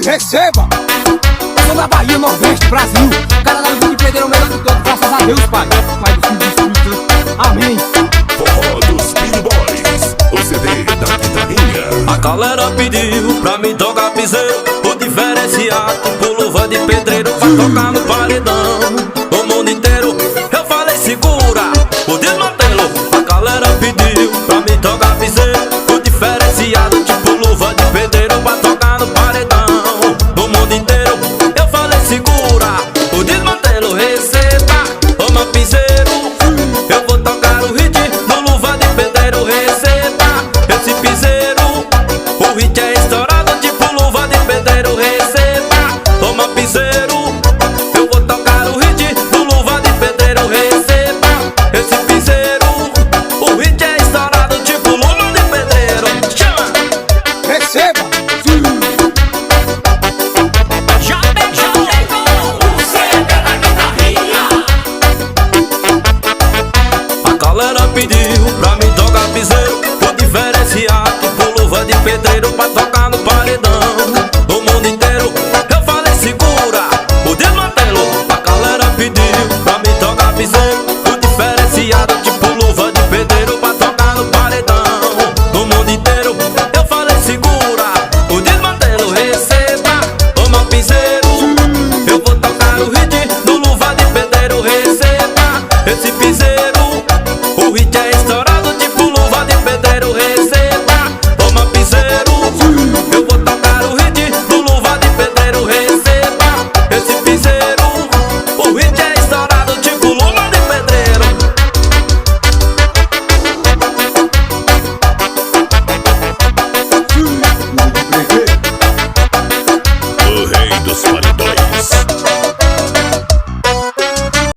Receba! Eu sou da Bahia, Nordeste, Brasil. Cara da luz de pedreiro, o melhor de todos. Graças a Deus, Pai. Pai do Filho do Espírito Santo. Amém. Forró dos Billy Boys, o CD da guitarrinha. A galera pediu pra mim tocar piseiro, o diferenciado com luva de pedreiro, pra tocar no paredão. O mundo inteiro, eu falei segura, o desmantelo. A galera pediu pra mim tocar piseiro, o diferenciado tipo luva de pedreiro, pra tocar no paredão. O mundo inteiro, eu falei segura, o desmantelo. Receba, toma piseiro, eu vou tocar o hit no luva de pedreiro. Receba esse piseiro, o hit é estourado tipo luva de pedreiro. Receba, toma piseiro, eu vou tocar o hit no luva de pedreiro. Receba esse piseiro, o hit é estourado tipo luva de pedreiro. Chama! Receba! Já pegou o CD da guitarrinha. A galera pediu pra mim tocar piseiro, o diferenciado com luva de pedreiro, pra tocar no paredão. O mundo inteiro, eu falei segura, o desmantelo. A galera pediu pra mim tocar piseiro, o diferenciado tipo luva de pedreiro, pra tocar no paredão. No mundo inteiro, eu falei segura, o desmantelo. Receba, toma piseiro, eu vou tocar o hit no luva de pedreiro. Receba esse piseiro, o hit é estourado tipo luva de pedreiro. Receba, toma piseiro, eu vou tocar o hit no luva de pedreiro. Receba esse piseiro, o hit é estourado tipo luva de pedreiro. O rei dos